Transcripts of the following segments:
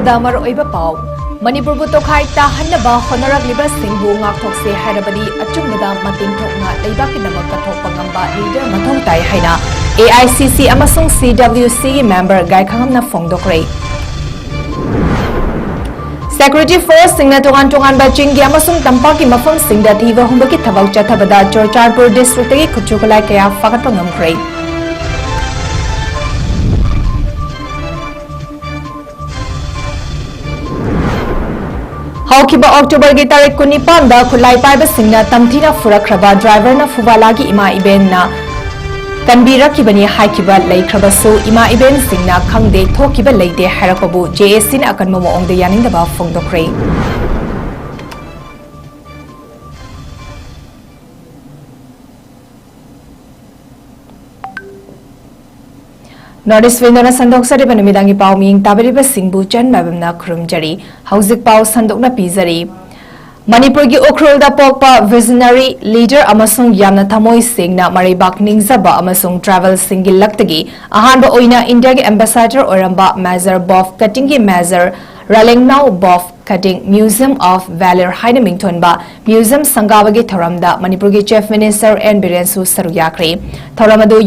Pau. Manipur Butokai Tahanaba Honorable Singbu Ngakse Harabadi, Achumada Mating Tokna, Lebakinama Katopangamba, leader Matong Tai Haina, AICC Amasung CWC member 𝐿𝐼𝐶𝐸 Fongdokre. Security Force Singna Tongan Bachinggi Amasung Tampaki Mafam Singda Thiva Humbaki Thavak Chathabada 𝗔𝗡𝗡𝗛𝗥 district 𝗔𝗡𝗡𝗛𝗥 Fakapangamkre. Haukiba October ki tarik 19 da khulai paiba singna tamthina furakraba driver na fuwalagi ima iben na kanbira kibani haikiba laikrabasu ima iben singna khangde thokiba leide harakobu JSC na akanma moongde yaningda ba fongdokre. Northeast Windona Sandok Sariba Numidangi Pau Ming Tabiriba Singbu Chen Mabamna Kurumjari, Hauzik Pau Sandokna Pizari. Manipur gi Ukhrul da Pokpa Visionary Leader Amasung Yamna Thamoi Singna Maribak Ningzaba Amasung Travel Singil Laktagi, Ahanba Oina India gi Ambassador Oramba Mazar Bof Cuttingi Mazar, Ralengnau Bof Cutting Museum of Valor Haina Mingtonba, Museum Sangawagi Thoramda, Manipur gi Chief Minister N Birensu Saruyakri, Thoramadu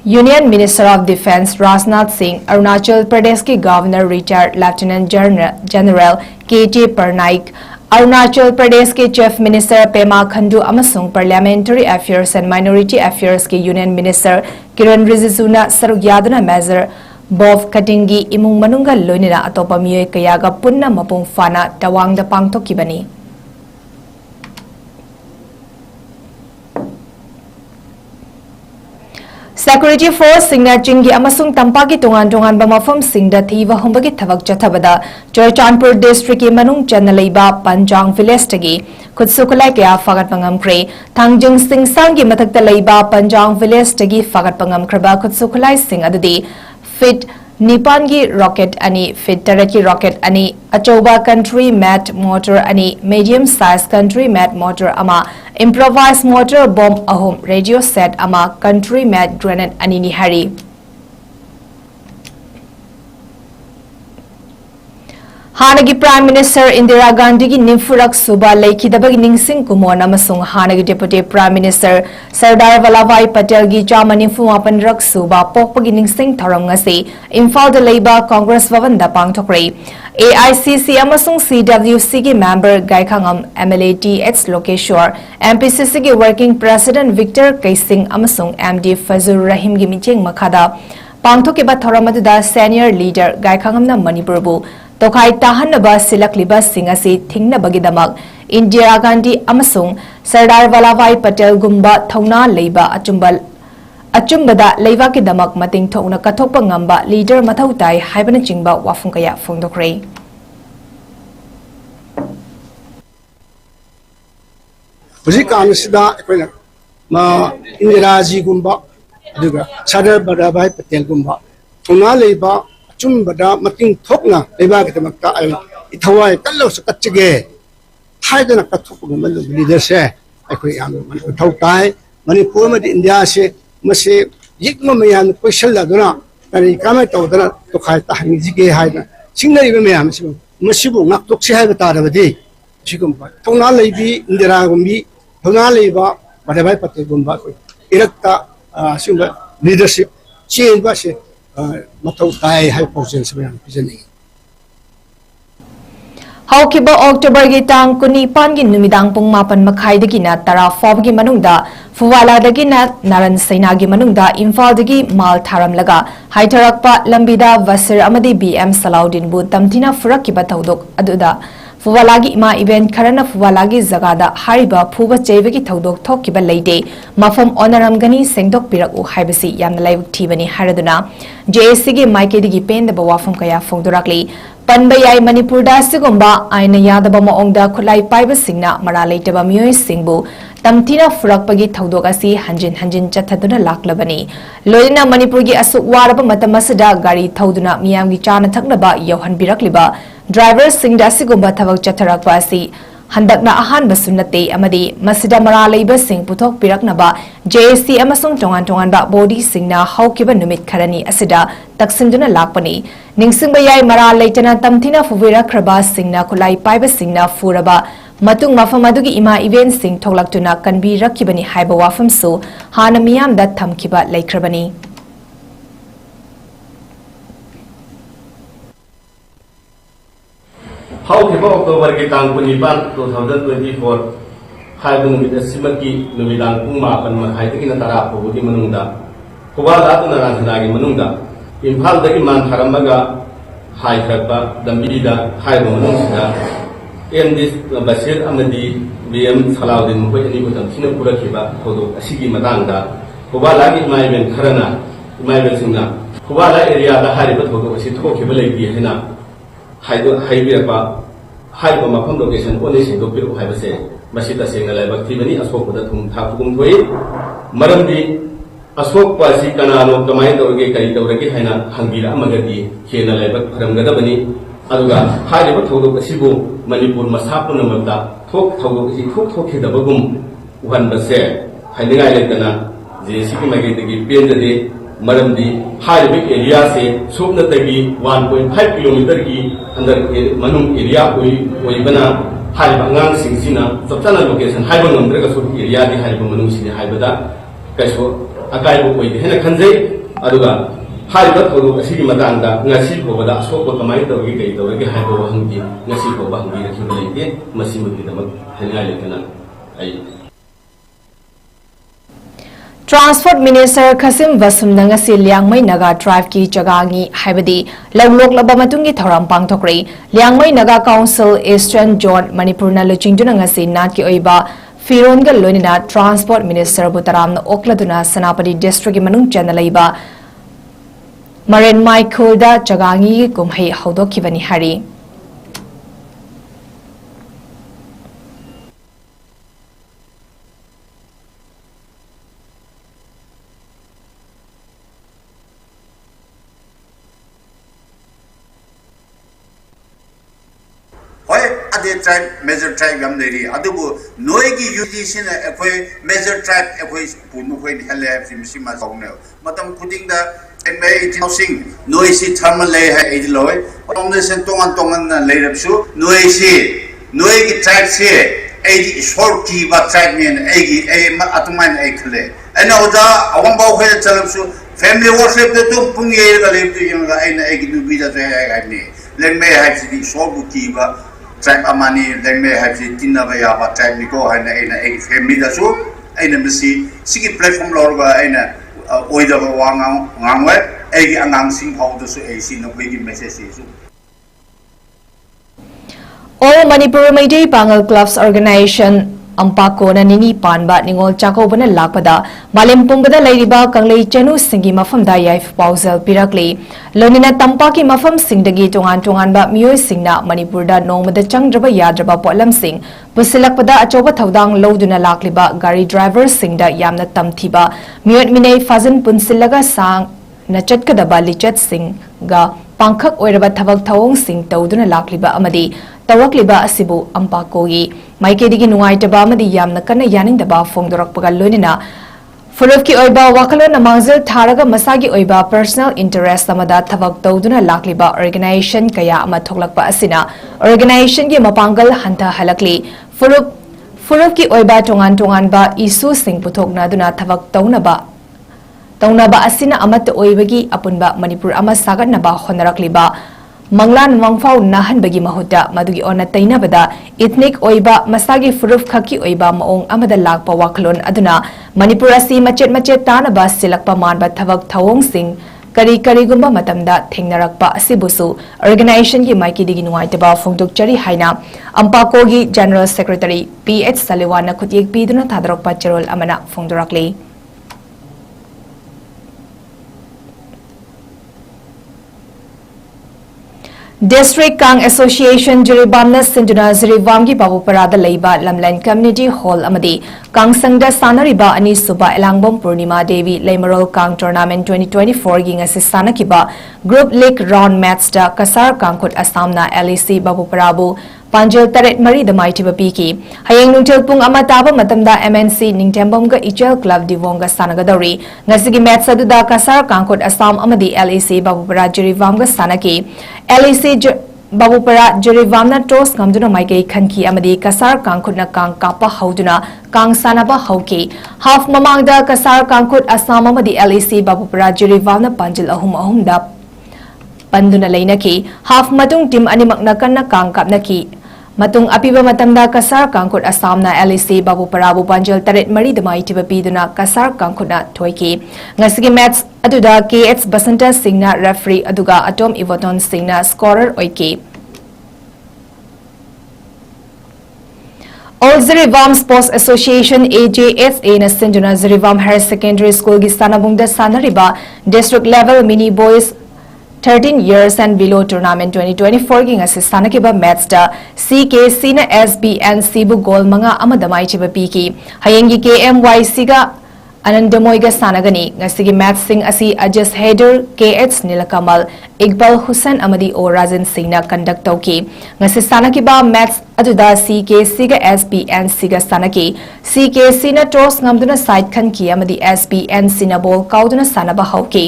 Union Minister of Defence Rajnath Singh, Arunachal Pradesh के Governor Retired Lieutenant General KT Parnaik, Arunachal Pradesh के Chief Minister Pema Khandu amasung Parliamentary Affairs and Minority Affairs के Union Minister Kiran Rijijuna saruk yaduna measure Bof Cuttingi imung manunga loinina atopa miyoy kayaga punna mapung fana tawang da pangtokibani. Security Force Singna Chingi Amasung Tampaki Tongan Bamafam Singda Thiva Humbagi Thavak Chathabada, 𝗔𝗡𝗡𝗛𝗥 district Manung Chanalaiba Panjang Village Tagi, 𝗔𝗡𝗛𝗥𝐬 Fakapangamkre, Thangjung Singh Sangi Mathakta Laiba Panjang Village Tagi Fakapangamkraba 𝗔𝗡𝗛𝗥 Singh Adudi, Fit Nipangi Rocket Ani, Fit Taraki Rocket Ani, Achoba Country Mat Motor Ani, Medium Size Country Mat Motor Ama, Improvised Motor Bomb Ahom Radio Set Ama, Country Mat Grenade Ani Nihari. Hanagi Prime Minister Indira Gandhi ki Nimfurak Suba Laikidabagi Ningsing Kumon amasung Hanagi Deputy Prime Minister Sardar Vallabhbhai Patel gi Chama Nimfumapan Rak Suba Pokpagi Ningsing Thoram ngasi Imphal da Leiba Congress Bhavan da pangthokre. AICC amasung CWC ki member 𝗍𝐼𝐸 MLA TH Lokeshwar, MPCC ki Working President Victor Kaising amasung MD Fazur Rahim gi micheng makhada pangthokiba thoram aduda Senior Leader 𝗍𝐼𝐸 na Manipur bu Tokai Tahanaba Silakliba Singasi Thingna Bagidamak, Indira Gandhi Amasung, Sardar Vallabhbhai Patel Gumba Thongna Leiba Achumbada Leiva Kidamak Mating Thongna Katokpa Ngamba Leader Mathautai Haibana Chingba Wafungkaya Fongdokre. Hujikanisida akoina ma Indira ji gumba aduga Sardar Vallabhbhai Patel gumba Thongna Leiba Achumbada Mating Thokna Leiba Kidamakta Ithawai Kallo Sakachige Haidana Katokuma leadership akoi am Mathautai Manipur ma India se mase yikma mayan question laduna tari kama tawdana tokhai tahni jige haina singnari be mayam sibu masibu ngak tokse ha ta rabadi sigum thongna leibi Indira gumbi thongna leiba Vallabhbhai Patel gumba ko irakta simba leadership change ba se mathautai hai position se mayam pijani. Haukiba October gi tang 19 gi numidang pung 8:30 dagi na 10 gi manungda Fuwala dagi na Naran Saina gi manungda Imphal dagi mal tharamlaga haitharakpa lambida Vasir amadi BM Salaudin bu tamthina furakkiba thaudok aduda Fuwala gi ima event kharana Fuwala gi jagada hariba phuba cheibagi thaudok thokkiba leide mafam onaramgani sengdok piraku haibasi yamna laibuk thibani haraduna JSC gi maike digi pendaba wafam kaya fongdorakli Panbayai Manipur da sigumba aina yadaba maongda khulai paiba singna mara leitaba miyoi singbu tamthina furakpagi thaudok asi hanjin chathaduna laklabani loina Manipur gi asuk waraba matamasada gari thauduna miyamgi chana thaknaba yauhan birakliba driver singda sigumba thabak chatharakpa asi handakna ahanba sunnate amadi masida mara leiba sing puthok piraknaba JSC amasung tongan ba body singna haukiba numit kharani asida taksinduna lakpani ningsingba yai mara leitana tamthina fuvira kraba singna kulai paiba singna furaba matung mafam adugi ima event sing tholaktuna kanbi rakkibani haiba wafam su hana miyam da thamkiba leikrabani How people October ke tang punipan 2024 hai bu numit asimaki numidang pungma pan ma hai takin tara po di manungda kuwa la tu na ranjana gi manungda imphal da ki man tharamaga hai khakba dambi da hai bu manungda endis basir amadi bm salaudin mo ani ko tam sina pura khiba khodo asigi madangda kuwa la gi mai ben kharana mai ben singna kuwa la area da hari ba thodo asi thok khiba lai bi hena haibirapa haiba mafam location only single piru haibase masita senga laibak thibani asok pada thum thapugum thoi maramdi asok pasi kanano kamai tawge kai tawge haina hangira amagadi khena laibak pharamgada bani aduga haiba thodo asibu manipur masapna namda thok thodo si thok thok khedabagum uhan base haidinga lekana jesi ki magi degi pendade maramdi haiba area se subna tagi 1.5 kilometer ki अंदर मनुंग area कोई बना high बंगांग सिंगसिना सबतना location high बंगंद्र का सोट area दी high बंगनुंग सिने high बदा कैसो acai बो कोई हेना खंजे अदुगा high बत होदो असिगी मतांगदा ngasi होबदा सोप कमाई तवगी कई तवगी हाई बो हंगी ngasi होबा हंगी रखि लेके मसी मुदी दमक हेना लेकना आई Transport Minister Kasim Vasum nangasi Liangmai Naga Drive ki jagangi haibadi laglok laba matungi thoram pangthokri Liangmai Naga Council Eastern Zone Manipur na luchingduna ngasi nat ki oiba Fironga loinina Transport Minister Butaram na okladuna Sanapati District manung chanalaiba Marin Michael da jagangi kumhei haudokkibani hari tribe major tribe gam deri adubu noigi UDC na ekoi major tribe ekoi punu koi hale simsi ma saune matam kuding da MA housing noisi thermal lay hai idloi omne sen tongan na lay rapsu noigi tribe se agi shorty ba tribe men agi atuman ekle ana oda awam ba khoi chalapsu family worship de tum pungi ga le tu yang ga aina agi dubi da ai ni len me hai si shorty ba tribe amani lengme haji tinna baya ba tribe ni ko haina aina ai family da su aina misi sigi platform lor ba aina oida ba wangang ngangwe ai angang sing phau da su ai sin no gi message su All Manipur Mayday Pangal Clubs Organization AMMPACO na nini panba ningol chakobana lakpada malimpumbada lairiba 𝐶𝐤𝐯𝐞 singi mafamda yaif pausal pirakli lonina tampaki mafam singdagi tongan ba miyoi singna Manipurda nongmada changdraba yadraba potlam sing pusilakpada achoba thaudang loduna lakliba gari driver singda yamna tamthiba miyot minei fazan punsilaga sang na chatkadaba lichat sing ga pangkhak oiraba thabak thawong sing tawduna lakliba amadi tawakliba asibu AMMPACO gi maikedi nungaitaba amadi yamna kana yaningdaba fongdorakpaga loinina Furufki oiba wakalon namangzil tharaga masagi oiba personal interest amada thabak tawduna lakliba organization kaya ama thoklakpa asina organization gi mapangal hanta halakli Furufki oiba tongan ba isu sing puthokna duna thabak tawnaba asina amat oibagi apunba Manipur ama sagatnaba honarakliba Manglan wangfau nahan bagi mahuta madugi ona tainabada ethnic oiba masagi furuf khaki oiba maong amada lakpa waklon aduna Manipur asi machet tanaba silakpa manba thabak thawong sing kari gumba matamda thengnarakpa asibusu organization gi maiki digi nuaitaba fongdokchari haina AMMPACO gi General Secretary PH Saliwana khutyek piduna thadrokpa charol amana fongdorakli District Kang Association Jiribamna Sinduna Jiribamgi Babu Parada Leiba Lamlan Community Hall Amadi Kang Sangda Sanariba Ani Suba Elangbom Purnima Devi Lemarol Kang Tournament 2024 Ging Asisana Kiba Group League Round Match da Kasar Kangkut Asamna LEC Babu Parabu Panjil Taret Mari the Mighty Piki. Hayang Nuntil Pung Amataba Matamda MNC Ningtembomga Ichel Club Divonga Sanagadori. Nasigi Metsaduda Kasar Kankot Assam Amadi LEC Babupara Jirivamga Sanaki. LEC Babupara Jirivamna Tos Kamduna Maike Kanki Amadi Kasar Kankutna Kang Kapa Hauduna Kang Sanaba Hauki. Half Mamangda Kasar Kankut Assam Amadi LEC Babupara Jirivamna Panjil Ahumda Panduna Lainaki, half Matung Tim Animakna Kana Kang Kapnaki. Matung Apiba Matamda Kasar Kankut Assamna LEC Babu Parabu Panjil Taret Mari the Mighty Piduna Kasar Kankutna Toiki. Ngasigi Mats Aduda 𝐾𝐲 𝐶𝐞 referee Aduga Atom Ivoton Singna scorer Oiki. All Zirivam Sports Association AJSA na Sinduna Zirivam Higher Secondary School gi Sanabungda Sanariba District Level Mini Boys 13 years and below tournament 2024 ging asistana ke ba match da 𝐶𝐾𝐶 na SBN Cebu goal mga amadamai chiba piki hayengi KMYC ga Anandamoy ga sanagani ngasigi match sing asi adjust header 𝐾𝐲 Nilakamal Iqbal Hussain amadi o Rajan Singh na conduct tawki ngasistana ke ba match aduda 𝐶𝐾𝐶 ga SBN siga sanaki 𝐶𝐾𝐶 na toss ngamduna side khan ki amadi SBN sina ball kauduna sanaba hauki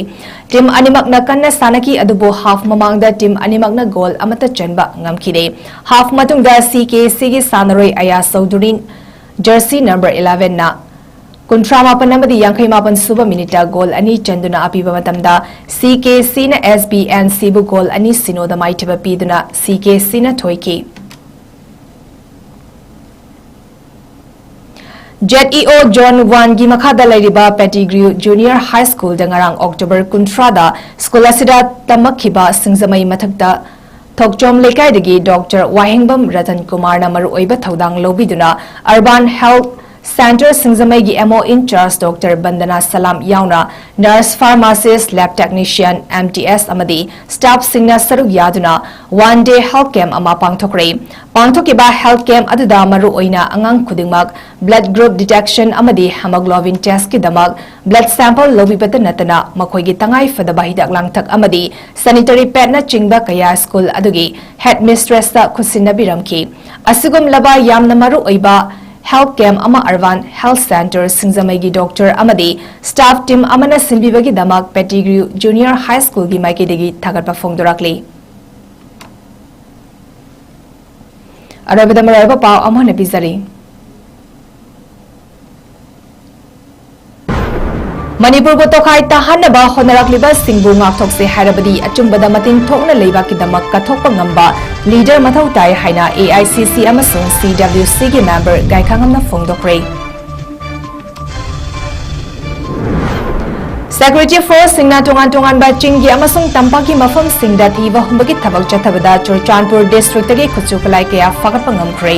team animak na kanna sanaki adubo half mamangda team animak na goal amata chanba ngamkide half matungda 𝐶𝐾𝐶 gi sanaroi aya saudurin jersey number 11 na Kuntramapan namadi Yangkaimapan suba minita goal ani chanduna apiba matamda 𝐶𝐾𝐶 na SBN Cebu goal ani sinoda maitiba piduna 𝐶𝐾𝐶 na toiki. 𝗔𝐸𝐸 John 1 gi makhada lairiba Pettigrew Junior High School dangarang October kuntrada school asida tamakhiba singzamai mathakta Thokchom lekaidagi Dr. Wahengbam Ratan Kumar na maru oiba thodang lobiduna Urban Health Center Singzamai gi MO in charge Dr. Bandana Salam Yauna nurse pharmacist lab technician MTS amadi staff singna saruk yaduna one day health camp ama pangthokre pangthokiba health camp aduda maru oina angang khudingmak blood group detection amadi hemoglobin test ki damak blood sample lobibata natana makhoi gi tangai fadaba hidak langthak amadi sanitary pad na chingba kaya school adugi headmistress ta khusinabiramki asugum laba yamna maru oiba Health camp ama Urban Health Center Singzamai gi doctor amadi staff team amana simbibagi damak Pettigrew Junior High School gi maikidegi thagatpa phongdorakli arabada maraiba paw amhone bizari Manipur ko tokai tahanaba honarakliba singbu ngakthokse harabadi achumbada mating thokna leiba ki damak kathokpa ngamba leader mathau tai haina AICC amasung CWC gi member gaikhangamna phongdokre Secretary for Singna tongan ba chinggi amasung tampaki mafam singda tiba humbagi thabak chathabada Churchandpur district tagi khuchukalai kaya fagatpa ngamkre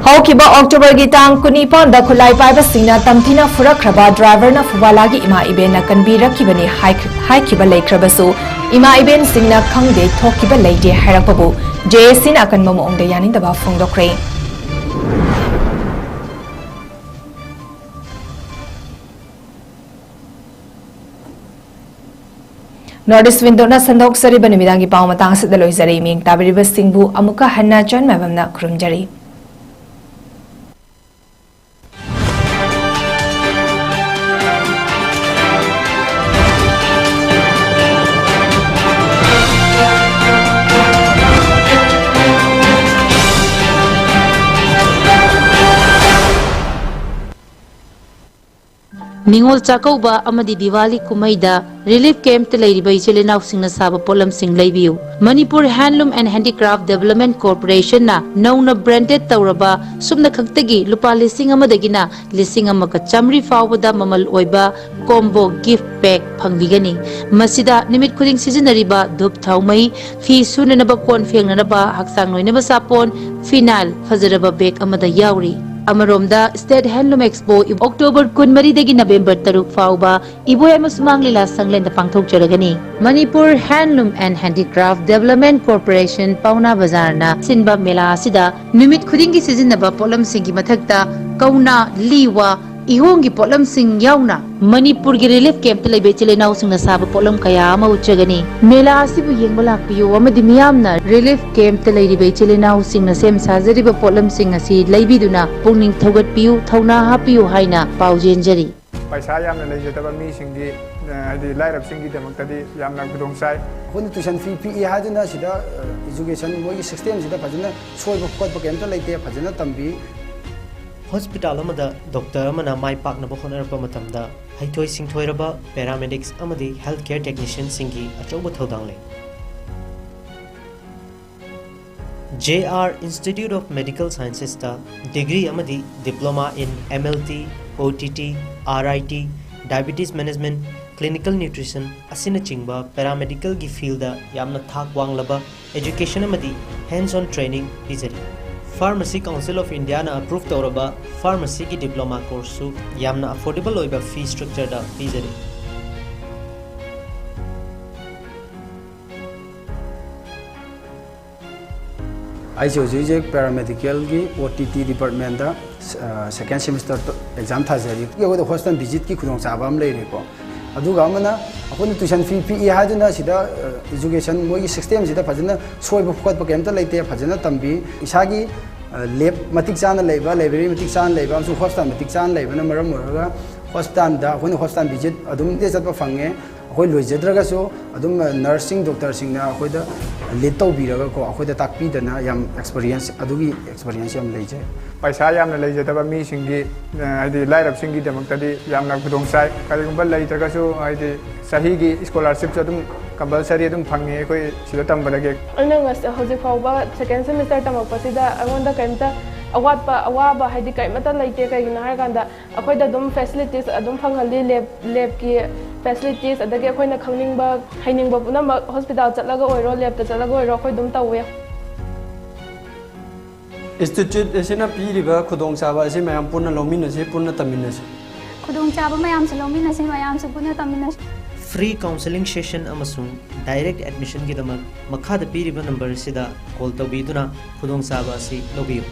Haukiba October gitang kunipon da khulai paiba singna tamthina furakraba driver na fubalagi ima iben na kanbi rakibani haikiba laikrabasu ima iben singna khangde thokiba leide hairapabu JSC na kan mamo ongda yanin da ba phongdokre Northeast window na sandok sari banimidangi paw matang sa daloy zari ming tabiriba singbu amuka hanna chan mabam na krumjari Ningol Chakauba amadi Diwali kumaida relief camp te lairiba ichilinaw singna saba polam sing laibiu Manipur Handloom and Handicraft Development Corporation na nauna branded tawraba sumna khagtagi lupa lising amadagina lising amaka chamri fawada mamal oiba combo gift pack phangbigani masida nimit khuding sizinariba dhup thaumai fi sunanaba kon fengnanaba haksang noinaba sapon final fajaraba bag amada yauri Amaromda State Handloom Expo October 23 dagi November 3 fauba iboy amasumang lila sanglen na pangthok jaragani Manipur Handloom and Handicraft Development Corporation Pauna Bazar na sinba mela asida numit khudingi sizinaba polam singi mathakta kauna liwa ꯏꯍꯣꯡꯒꯤ ꯄꯣꯠꯂꯝꯁꯤꯡ ꯌꯥꯎꯅ ꯃꯅꯤꯄꯨꯔꯒꯤ relief ꯀꯦꯝꯞꯇ ꯂꯩꯕ ꯏꯆꯤꯜ ꯏꯅꯥꯎꯁꯤꯡꯅ ꯁꯥꯕ ꯄꯣꯠꯂꯝ ꯀꯌꯥ ꯑꯃ ꯎꯠꯆꯒꯅꯤ ꯃꯦꯂꯥ ꯑꯁꯤꯕꯨ ꯌꯦꯡꯕ ꯂꯥꯛꯄꯤꯌꯨ ꯑꯃꯗꯤ ꯃꯤꯌꯥꯝꯅ ꯔꯤꯂꯤꯐ ꯀꯦꯝꯞꯇ ꯂꯩꯔꯤꯕ ꯏꯆꯤꯜ ꯏꯅꯥꯎꯁꯤꯡꯅ ꯁꯦꯝ ꯁꯥꯖꯔꯤꯕ ꯄꯣꯠꯂꯝꯁꯤꯡ ꯑꯁꯤ ꯂꯩꯕꯤꯗꯨꯅ ꯄꯨꯛꯅꯤꯡ ꯊꯧꯒꯠꯄꯤꯌꯨ ꯊꯧꯅꯥ ꯍꯥꯞꯄꯤꯌꯨ ꯍꯥꯏꯅ ꯄꯥꯎꯖꯦꯟꯖꯔꯤ पैसा यामना लेजदबा मीसिंगी हाइदि लाइरबसिंगी दमक्तदि यामना खुदोंचाई अखोन ट्यूशन फी पी हादुना सिदा एजुकेशन मोगी सिस्टम सिदा फजना सोइबो खोटबो केमता लेते फजना तंबी हॉस्पिटल अमदा डॉक्टर अमना माइ पाकनबो होनरपा मतमदा हाइथोय सिंथोयरबा पैरामेडिक्स अमदी हेल्थ केयर टेक्नीशियन सिंगी अचौबो थौदांग ले JR Institute of Medical Sciences ta degree amadi diploma in MLT OTT RIT diabetes management clinical nutrition asina chingba paramedical gi field da yamna thak wanglaba education amadi hands on training pizari Pharmacy Council of India na approved tawraba pharmacy gi diploma course su yamna affordable oiba fee structure da pizari ICOG paramedical की OTT department दा second semester exam था जरी ये वो hostel visit की खुदों चाबाम ले रहे को अदुगा मना अपन tuition fee पी हाय ना सिदा education मोगी system सिदा फजना सोई बफकत पकेम ता लेते फजना तंबी इसागी lab मतिक चान लेबा library मतिक चान लेबा सु hostel मतिक चान लेबा ना मरम मोरगा hostel दा अपन hostel visit अदुम दे चत फंगे अखोय लोइजद्रगसो अदुम नर्सिंग डॉक्टर सिंगना अखोयदा लीड तौबीरगा को अखोयदा ताकपीदना याम एक्सपीरियंस अदुगी एक्सपीरियंस याम लेजे पैसा यामना लेजदबा मीसिंगी हाइदि लाइरबसिंगी दमक्तदि यामना खुदोंचाई करिगुंबा लेत्रगसो हाइदि सहीगी स्कॉलरशिप जो तुम कंपलसरी तुम फंगे कोई सिदा तंबलगे अना हौजिक फाउबा सेकेंड सेमेस्टर तमकपसिदा अगोंदा कैमता अवाबा हाइदि कैमता लेते कैगिना हारकांदा अखोयदा दुम फैसिलिटीज अदुम फंगहली लैब की फैसिलिटीज अदगे अखोयना खंगनिंगबा हाइनिंगबा पुनम हॉस्पिटल चलगा ओइरो लैब चलगा ओइरो अखोय दुम तौवे इंस्टीट्यूट एसेना पीरिबा खुदोंचाबा एसे मयाम पुनः लौमिनसे पुनः तमिनसे खुदोंचाबा मयाम से लौमिनसे मयाम से पुनः तमिनसे फ्री काउंसलिंग सेशन अमसुंग डायरेक्ट एडमिशन की दमक मखाद पीरिबा नंबर सिदा कॉल तौबीदुना खुदोंचाबा असि लौबियु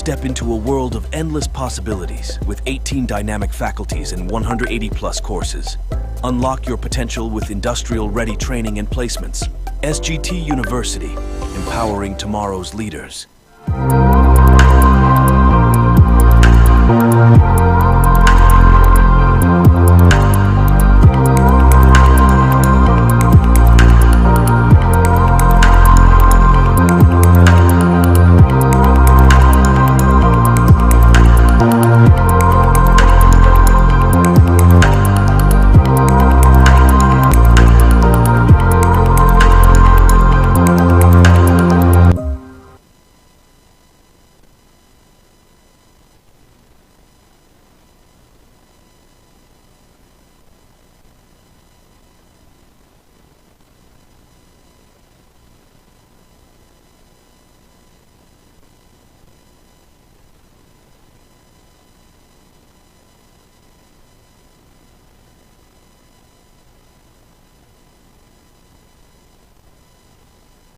Step into a world of endless possibilities with 18 dynamic faculties and 180+ courses. Unlock your potential with industrial-ready training and placements. SGT University, empowering tomorrow's leaders.